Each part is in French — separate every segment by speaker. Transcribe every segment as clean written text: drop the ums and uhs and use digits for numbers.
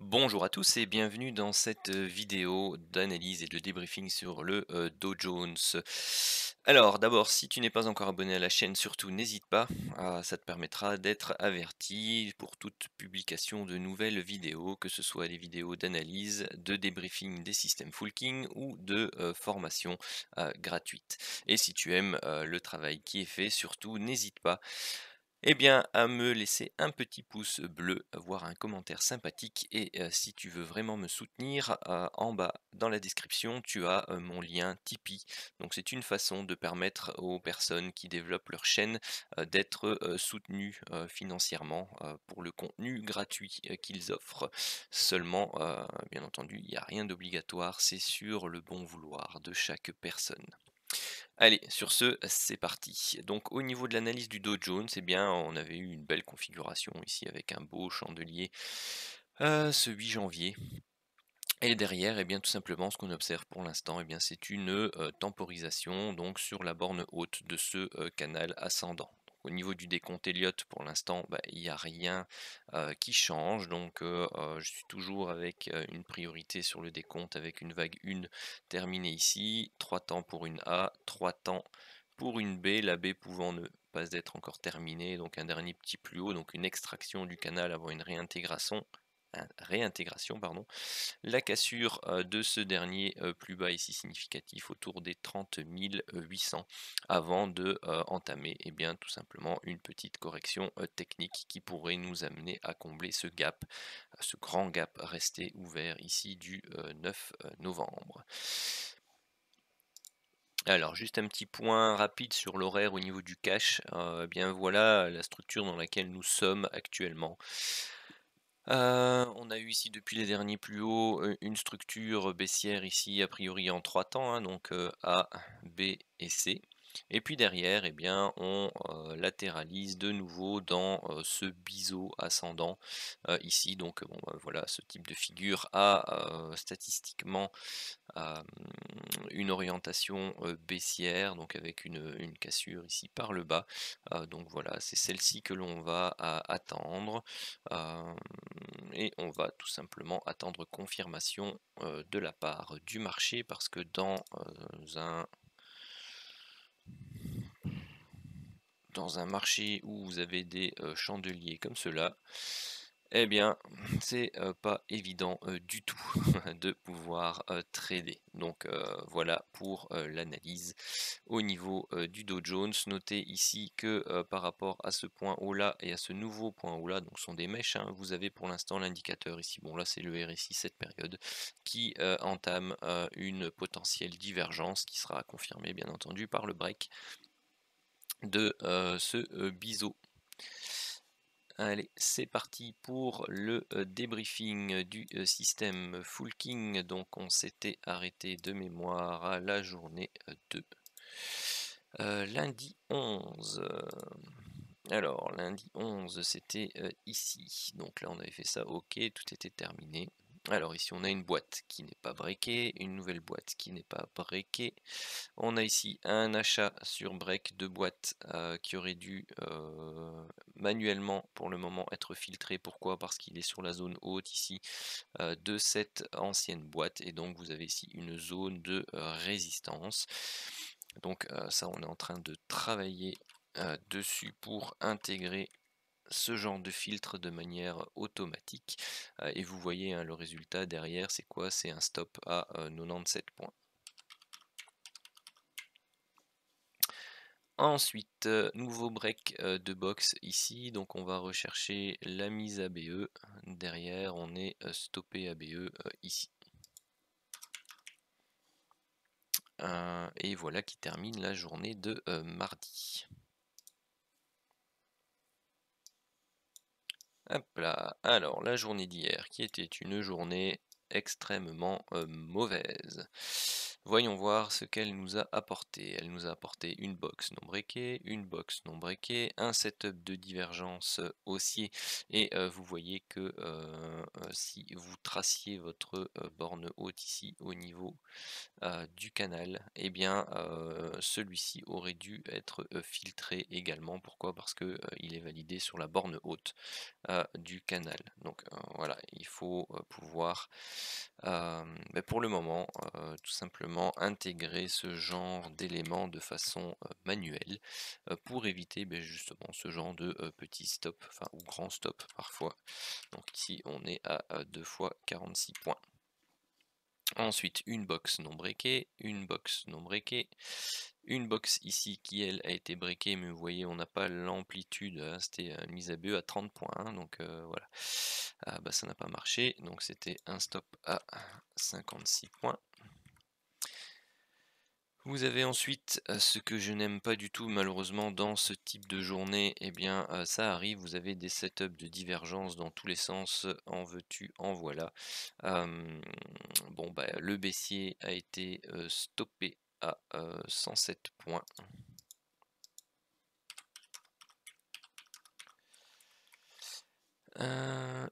Speaker 1: Bonjour à tous et bienvenue dans cette vidéo d'analyse et de débriefing sur le Dow Jones. Alors d'abord, si tu n'es pas encore abonné à la chaîne, surtout n'hésite pas, ça te permettra d'être averti pour toute publication de nouvelles vidéos, que ce soit des vidéos d'analyse, de débriefing des systèmes Full ou de formation gratuite. Et si tu aimes le travail qui est fait, surtout n'hésite pas à me laisser un petit pouce bleu, voire un commentaire sympathique et si tu veux vraiment me soutenir, en bas dans la description, tu as, mon lien Tipeee. Donc c'est une façon de permettre aux personnes qui développent leur chaîne, d'être, soutenues, financièrement, pour le contenu gratuit, qu'ils offrent. Seulement, bien entendu, il n'y a rien d'obligatoire, c'est sur le bon vouloir de chaque personne. Allez, sur ce, c'est parti. Donc au niveau de l'analyse du Dow Jones, on avait eu une belle configuration ici avec un beau chandelier ce 8 janvier. Et derrière, tout simplement, ce qu'on observe pour l'instant, c'est une temporisation donc sur la borne haute de ce canal ascendant. Donc, au niveau du décompte Elliott, pour l'instant, il n'y a rien qui change. Donc, je suis toujours avec une priorité sur le décompte avec une vague 1 terminée ici, 3 temps pour une A, 3 temps pour une B, la B pouvant ne pas être encore terminée, donc un dernier petit plus haut, donc une extraction du canal avant une réintégration, pardon. La cassure de ce dernier plus bas ici significatif autour des 30 800 avant de entamer tout simplement une petite correction technique qui pourrait nous amener à combler ce gap, ce grand gap resté ouvert ici du 9 novembre. Alors juste un petit point rapide sur l'horaire au niveau du cash, voilà la structure dans laquelle nous sommes actuellement. On a eu ici depuis les derniers plus hauts, une structure baissière ici a priori en 3 temps, hein, donc A, B et C. Et puis derrière, on latéralise de nouveau dans ce biseau ascendant ici. Donc voilà, ce type de figure a statistiquement une orientation baissière, donc avec une cassure ici par le bas. Donc voilà, c'est celle-ci que l'on va attendre. Euh, et on va tout simplement attendre confirmation de la part du marché parce que dans un marché où vous avez des chandeliers comme cela, c'est pas évident du tout de pouvoir trader. Donc voilà pour l'analyse au niveau du Dow Jones. Notez ici que par rapport à ce point haut là et à ce nouveau point haut là, donc ce sont des mèches, hein, vous avez pour l'instant l'indicateur ici, bon là c'est le RSI cette période, qui entame une potentielle divergence qui sera confirmée bien entendu par le break de ce biseau. Allez, c'est parti pour le débriefing du système Full King. Donc on s'était arrêté de mémoire à la journée 2. Lundi 11. Alors, lundi 11, c'était ici. Donc là, on avait fait ça, ok, tout était terminé. Alors ici, on a une boîte qui n'est pas breakée, une nouvelle boîte qui n'est pas breakée. On a ici un achat sur break de boîte qui aurait dû manuellement pour le moment être filtré. Pourquoi? Parce qu'il est sur la zone haute ici de cette ancienne boîte et donc vous avez ici une zone de résistance. Donc ça, on est en train de travailler dessus pour intégrer ce genre de filtre de manière automatique et vous voyez hein, le résultat derrière c'est quoi? C'est un stop à 97 points. Ensuite, nouveau break de box ici, donc on va rechercher la mise ABE. Derrière, on est stoppé ABE ici. Et voilà qui termine la journée de mardi. Hop là, alors la journée d'hier qui était une journée extrêmement mauvaise. Voyons voir ce qu'elle nous a apporté. Elle nous a apporté une box non breakée, une box non breakée, un setup de divergence haussier et vous voyez que si vous traciez votre borne haute ici au niveau du canal, celui-ci aurait dû être filtré également. Pourquoi? Parce que il est validé sur la borne haute du canal. Donc voilà, il faut pouvoir, pour le moment, tout simplement intégrer ce genre d'éléments de façon manuelle pour éviter justement ce genre de petits stops, enfin ou grands stops parfois. Donc ici on est à 2 fois 46 points. Ensuite, une box non breakée, une box non breakée, une box ici qui elle a été breakée, mais vous voyez on n'a pas l'amplitude, c'était mise à BE à 30 points, hein, donc voilà. Ça n'a pas marché, donc c'était un stop à 56 points. Vous avez ensuite ce que je n'aime pas du tout malheureusement dans ce type de journée, eh bien ça arrive, vous avez des setups de divergence dans tous les sens, en veux-tu, en voilà. Le baissier a été stoppé à 107 points.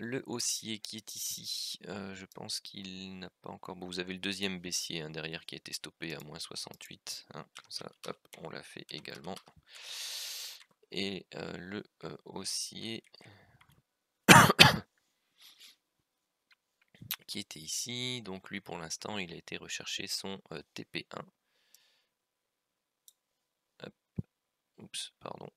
Speaker 1: Le haussier qui est ici, je pense qu'il n'a pas encore. Bon, vous avez le deuxième baissier hein, derrière qui a été stoppé à moins 68. Hein, comme ça, hop, on l'a fait également. Et le haussier qui était ici, donc lui pour l'instant il a été rechercher son TP1. Hop, oups, pardon.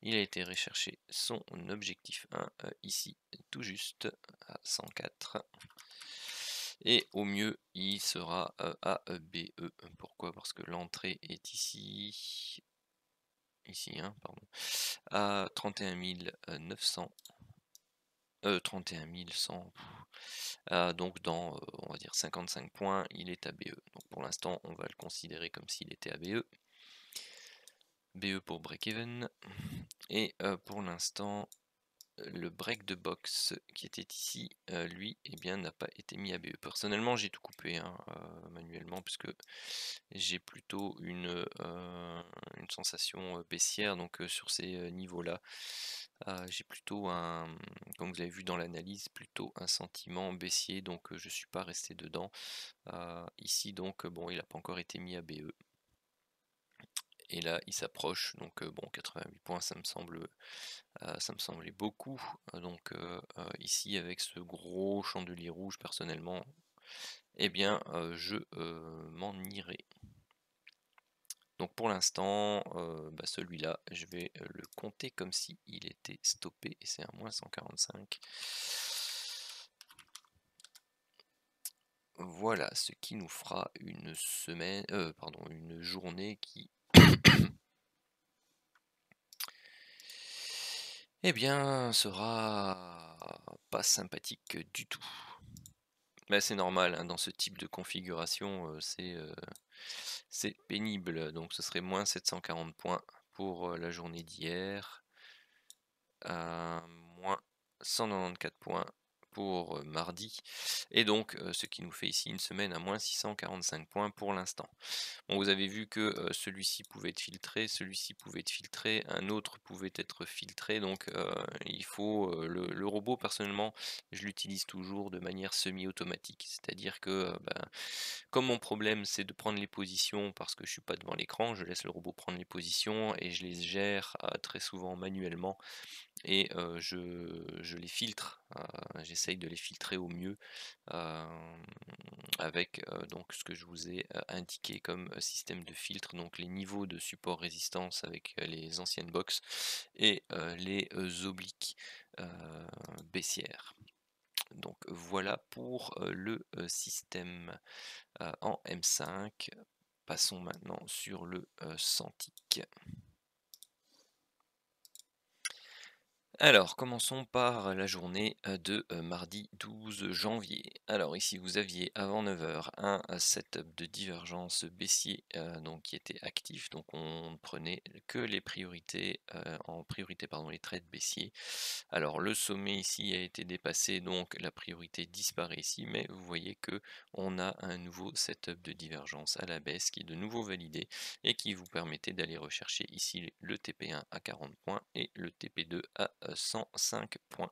Speaker 1: Il a été rechercher son objectif 1 ici, tout juste à 104. Et au mieux, il sera à BE. Pourquoi? Parce que l'entrée est ici. Ici, hein, pardon. À 31 900. 31 100. Donc dans, on va dire 55 points, il est à BE. Donc pour l'instant, on va le considérer comme s'il était à BE. BE pour break-even. Et pour l'instant, le break de box qui était ici, lui, eh bien, n'a pas été mis à BE. Personnellement, j'ai tout coupé hein, manuellement puisque j'ai plutôt une sensation baissière. Donc sur ces niveaux-là, j'ai plutôt comme vous avez vu dans l'analyse, plutôt un sentiment baissier. Donc je suis pas resté dedans. Ici, donc, bon, il n'a pas encore été mis à BE. Et là, il s'approche, donc bon, 88 points, ça me semblait beaucoup. Donc ici, avec ce gros chandelier rouge, personnellement, eh bien, je m'en irai. Donc pour l'instant, celui-là, je vais le compter comme si il était stoppé, et c'est un moins 145. Voilà ce qui nous fera une une journée qui eh bien, sera pas sympathique du tout. Mais c'est normal, hein, dans ce type de configuration, c'est pénible. Donc ce serait moins 740 points pour la journée d'hier, moins 194 points pour mardi, et donc ce qui nous fait ici une semaine à moins 645 points pour l'instant. Bon, vous avez vu que celui-ci pouvait être filtré, celui-ci pouvait être filtré, un autre pouvait être filtré, donc il faut le robot, personnellement, je l'utilise toujours de manière semi-automatique, c'est-à-dire que comme mon problème c'est de prendre les positions parce que je suis pas devant l'écran, je laisse le robot prendre les positions et je les gère très souvent manuellement, et je les filtre, j'essaye de les filtrer au mieux avec donc ce que je vous ai indiqué comme système de filtre, donc les niveaux de support résistance avec les anciennes box et les obliques baissières. Donc voilà pour le système en M5. Passons maintenant sur le Cintiq. Alors, commençons par la journée de mardi 12 janvier. Alors ici, vous aviez avant 9 h un setup de divergence baissier donc, qui était actif. Donc on prenait que les priorités, en priorité pardon, les trades baissiers. Alors le sommet ici a été dépassé, donc la priorité disparaît ici, mais vous voyez que on a un nouveau setup de divergence à la baisse qui est de nouveau validé et qui vous permettait d'aller rechercher ici le TP1 à 40 points et le TP2 à 105 points.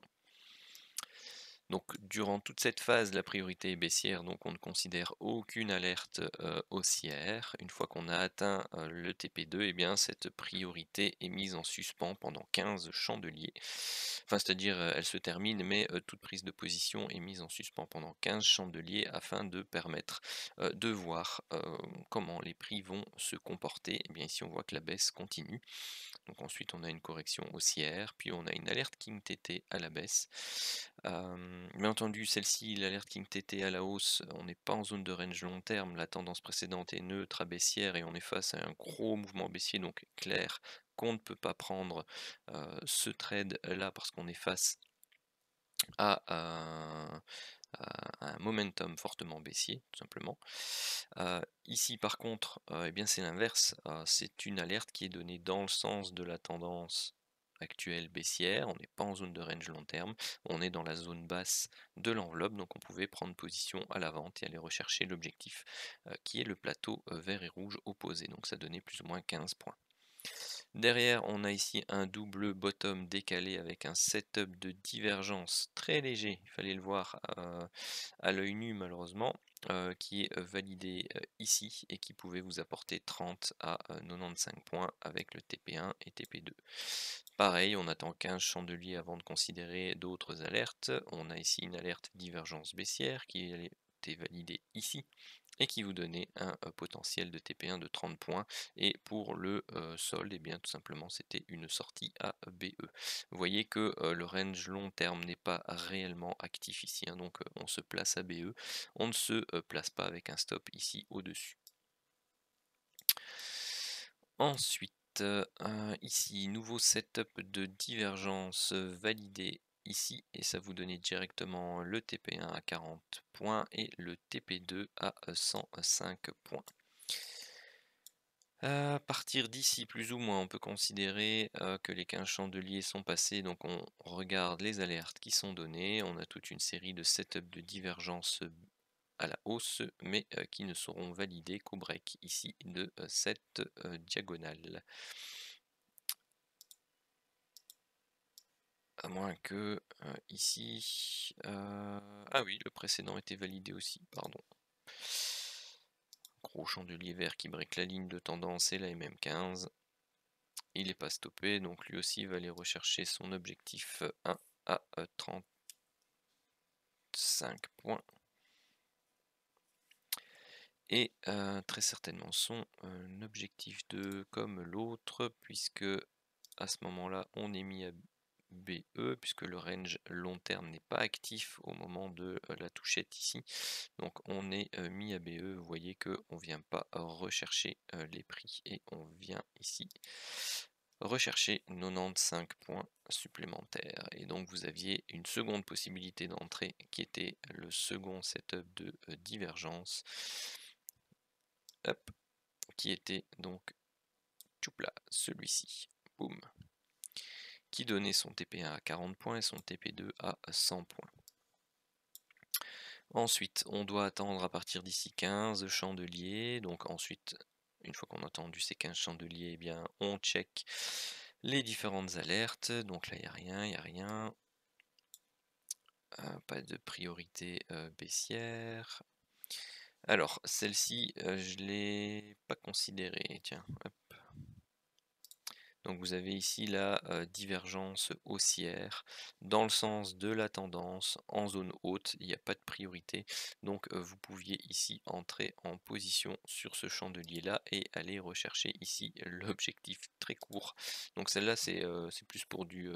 Speaker 1: Donc durant toute cette phase, la priorité est baissière, donc on ne considère aucune alerte haussière. Une fois qu'on a atteint le TP2, eh bien cette priorité est mise en suspens pendant 15 chandeliers. Enfin, c'est-à-dire elle se termine, mais toute prise de position est mise en suspens pendant 15 chandeliers afin de permettre de voir comment les prix vont se comporter. Eh bien ici on voit que la baisse continue. Donc ensuite on a une correction haussière, puis on a une alerte King TT à la baisse. Bien entendu, celle-ci, l'alerte King TT à la hausse, on n'est pas en zone de range long terme, la tendance précédente est neutre à baissière et on est face à un gros mouvement baissier, donc clair qu'on ne peut pas prendre ce trade là parce qu'on est face à un momentum fortement baissier, tout simplement. Ici, par contre, eh bien, c'est l'inverse. C'est une alerte qui est donnée dans le sens de la tendance actuelle baissière. On n'est pas en zone de range long terme. On est dans la zone basse de l'enveloppe. Donc, on pouvait prendre position à la vente et aller rechercher l'objectif qui est le plateau vert et rouge opposé. Donc, ça donnait plus ou moins 15 points. Derrière, on a ici un double bottom décalé avec un setup de divergence très léger, il fallait le voir à l'œil nu malheureusement, qui est validé ici et qui pouvait vous apporter 30 à 95 points avec le TP1 et TP2. Pareil, on attend 15 chandeliers avant de considérer d'autres alertes. On a ici une alerte divergence baissière qui a été validée ici et qui vous donnait un potentiel de TP1 de 30 points. Et pour le solde, eh bien tout simplement c'était une sortie à BE. Vous voyez que le range long terme n'est pas réellement actif ici, hein, donc on se place à BE, on ne se place pas avec un stop ici au-dessus. Ensuite, ici, nouveau setup de divergence validé ici, et ça vous donnait directement le TP1 à 40 points et le TP2 à 105 points. À partir d'ici, plus ou moins, on peut considérer que les 15 chandeliers sont passés, donc on regarde les alertes qui sont données. On a toute une série de setups de divergence à la hausse, mais qui ne seront validés qu'au break ici de cette diagonale. À moins que ici... ah oui, le précédent était validé aussi, pardon. Gros chandelier vert qui break la ligne de tendance et la MM15. Il n'est pas stoppé, donc lui aussi va aller rechercher son objectif 1 à 35 points. Et très certainement son objectif 2 comme l'autre, puisque à ce moment-là on est mis à BE, puisque le range long terme n'est pas actif au moment de la touchette ici. Donc on est mis à BE, vous voyez qu'on ne vient pas rechercher les prix et on vient ici rechercher 95 points supplémentaires. Et donc vous aviez une seconde possibilité d'entrée qui était le second setup de divergence. Hop, qui était donc celui-ci. Boum. Qui donnait son TP1 à 40 points et son TP2 à 100 points. Ensuite, on doit attendre à partir d'ici 15 chandeliers. Donc ensuite, une fois qu'on a attendu ces 15 chandeliers, eh bien, on check les différentes alertes. Donc là, il n'y a rien, il n'y a rien. Pas de priorité baissière. Alors, celle-ci, je ne l'ai pas considérée. Tiens, hop. Donc vous avez ici la divergence haussière dans le sens de la tendance en zone haute, il n'y a pas de priorité. Donc vous pouviez ici entrer en position sur ce chandelier là et aller rechercher ici l'objectif très court. Donc celle-là c'est plus pour du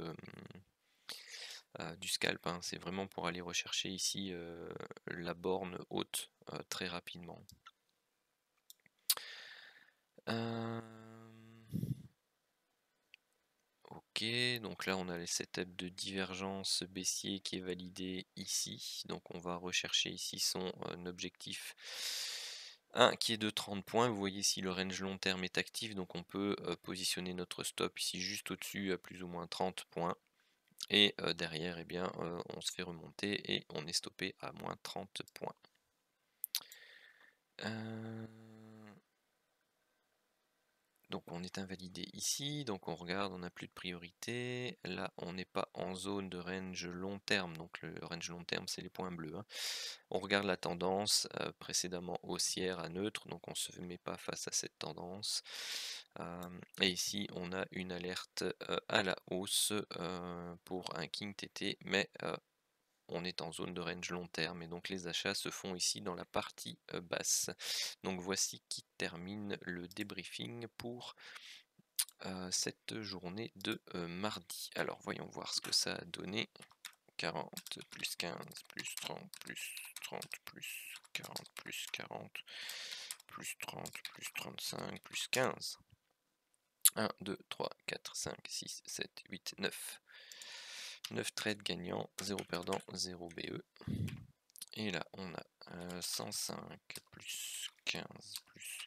Speaker 1: scalp, hein. C'est vraiment pour aller rechercher ici la borne haute très rapidement. Ok, donc là on a les setups de divergence baissier qui est validé ici. Donc on va rechercher ici son objectif 1 qui est de 30 points. Vous voyez si le range long terme est actif, donc on peut positionner notre stop ici juste au-dessus à plus ou moins 30 points. Et derrière, eh bien, on se fait remonter et on est stoppé à moins 30 points. donc on est invalidé ici, donc on regarde, on n'a plus de priorité. Là, on n'est pas en zone de range long terme, donc le range long terme, c'est les points bleus, hein. On regarde la tendance, précédemment haussière à neutre, donc on se met pas face à cette tendance. Et ici, on a une alerte à la hausse pour un King TT, mais on est en zone de range long terme et donc les achats se font ici dans la partie basse. Donc voici qui termine le débriefing pour cette journée de mardi. Alors voyons voir ce que ça a donné. 40 plus 15 plus 30 plus 30 plus 40 plus 40 plus 30 plus 35 plus 15. 1, 2, 3, 4, 5, 6, 7, 8, 9. 9 trades gagnants, 0 perdant, 0 BE. Et là, on a 105 plus 15 plus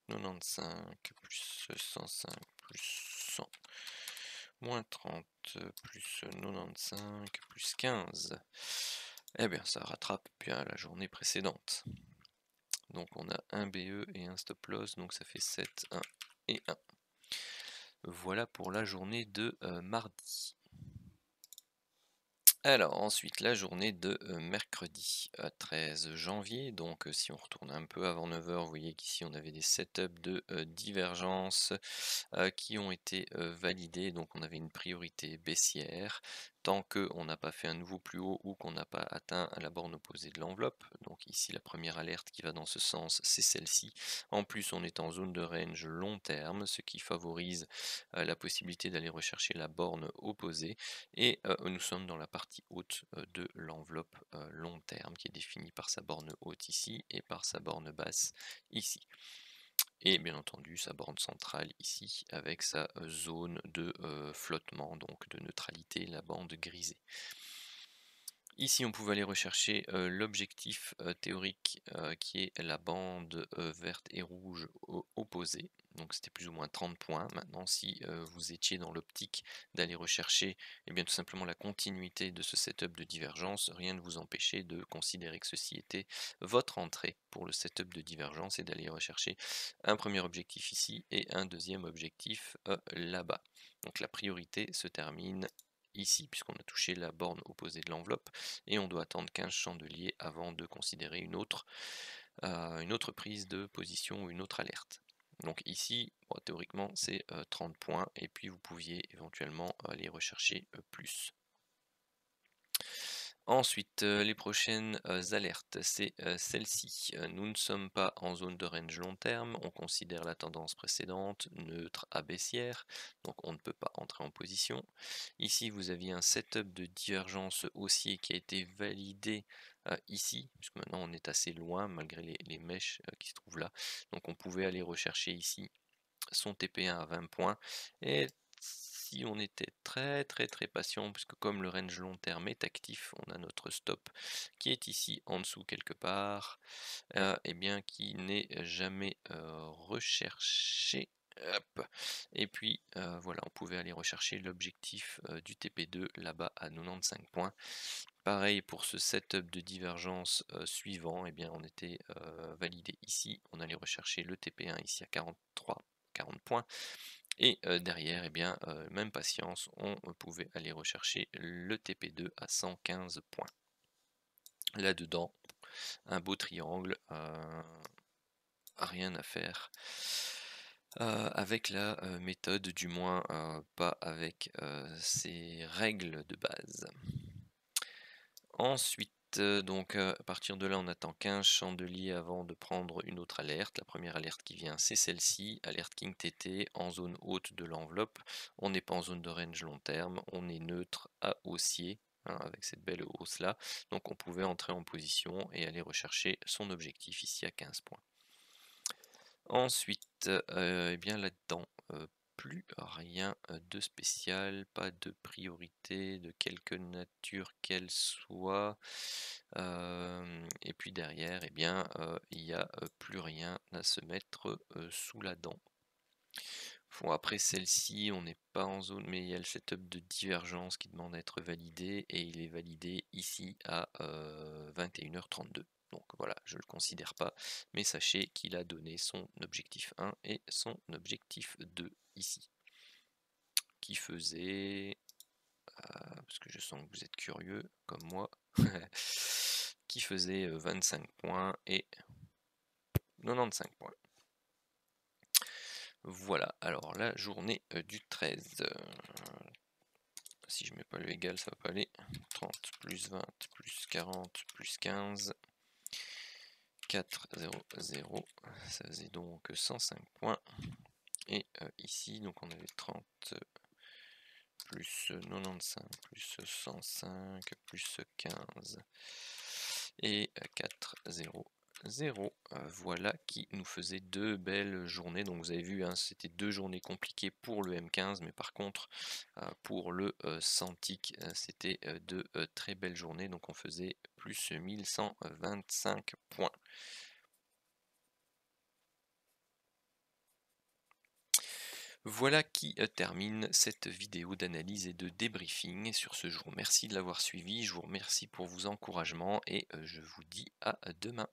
Speaker 1: 95 plus 105 plus 100 moins 30 plus 95 plus 15. Eh bien, ça rattrape bien la journée précédente. Donc on a un BE et un stop loss, donc ça fait 7, 1 et 1. Voilà pour la journée de mardi. Alors ensuite la journée de mercredi 13 janvier, donc si on retourne un peu avant 9 h, vous voyez qu'ici on avait des setups de divergence qui ont été validés, donc on avait une priorité baissière tant qu'on n'a pas fait un nouveau plus haut ou qu'on n'a pas atteint la borne opposée de l'enveloppe. Donc ici la première alerte qui va dans ce sens, c'est celle-ci. En plus on est en zone de range long terme, ce qui favorise la possibilité d'aller rechercher la borne opposée, et nous sommes dans la partie haute de l'enveloppe long terme qui est définie par sa borne haute ici et par sa borne basse ici. Et bien entendu sa borne centrale ici avec sa zone de flottement, donc de neutralité, la bande grisée. Ici on pouvait aller rechercher l'objectif théorique qui est la bande verte et rouge opposée. Donc c'était plus ou moins 30 points. Maintenant si vous étiez dans l'optique d'aller rechercher bien tout simplement la continuité de ce setup de divergence, rien ne vous empêchait de considérer que ceci était votre entrée pour le setup de divergence et d'aller rechercher un premier objectif ici et un deuxième objectif là-bas. Donc la priorité se termine ici puisqu'on a touché la borne opposée de l'enveloppe et on doit attendre 15 chandeliers avant de considérer une autre prise de position ou une autre alerte. Donc ici, bon, théoriquement, c'est 30 points et puis vous pouviez éventuellement aller rechercher plus. Ensuite, les prochaines alertes, c'est celle-ci. Nous ne sommes pas en zone de range long terme, on considère la tendance précédente neutre à baissière, donc on ne peut pas entrer en position. Ici, vous aviez un setup de divergence haussier qui a été validé ici, puisque maintenant on est assez loin malgré les mèches qui se trouvent là. Donc on pouvait aller rechercher ici son TP1 à 20 points, et si on était très patient, puisque comme le range long terme est actif, on a notre stop qui est ici en dessous quelque part, et bien qui n'est jamais recherché. Hop. Et puis voilà, on pouvait aller rechercher l'objectif du TP2 là-bas à 95 points. Pareil pour ce setup de divergence suivant, et bien on était validé ici, on allait rechercher le TP1 ici à 40 points, et derrière, bien même patience, on pouvait aller rechercher le TP2 à 115 points. Là-dedans, un beau triangle, rien à faire avec la méthode, du moins pas avec ses règles de base. Ensuite, donc à partir de là, on attend 15 chandeliers avant de prendre une autre alerte. La première alerte qui vient, c'est celle-ci, alerte King TT en zone haute de l'enveloppe. On n'est pas en zone de range long terme, on est neutre à haussier, hein, avec cette belle hausse là. Donc on pouvait entrer en position et aller rechercher son objectif ici à 15 points. Ensuite, eh bien là-dedans, plus rien de spécial, pas de priorité de quelque nature qu'elle soit. Et puis derrière, eh bien, il n'y a plus rien à se mettre sous la dent. Bon, après celle-ci, on n'est pas en zone, mais il y a le setup de divergence qui demande à être validé, et il est validé ici à 21 h 32. Donc voilà, je ne le considère pas, mais sachez qu'il a donné son objectif 1 et son objectif 2 ici, qui faisait, parce que je sens que vous êtes curieux comme moi, qui faisait 25 points et 95 points. Voilà, alors la journée du 13, si je mets pas le égal, ça va pas aller. 30 plus 20 plus 40 plus 15, 4, 0, 0, ça faisait donc 105 points. Et ici, donc on avait 30 plus 95 plus 105 plus 15 et 4, 0, 0. Voilà qui nous faisait deux belles journées. Donc vous avez vu, hein, c'était deux journées compliquées pour le M15, mais par contre pour le Cintiq, c'était deux très belles journées. Donc on faisait plus 1125 points. Voilà qui termine cette vidéo d'analyse et de débriefing. Sur ce, je vous remercie de l'avoir suivi, je vous remercie pour vos encouragements et je vous dis à demain.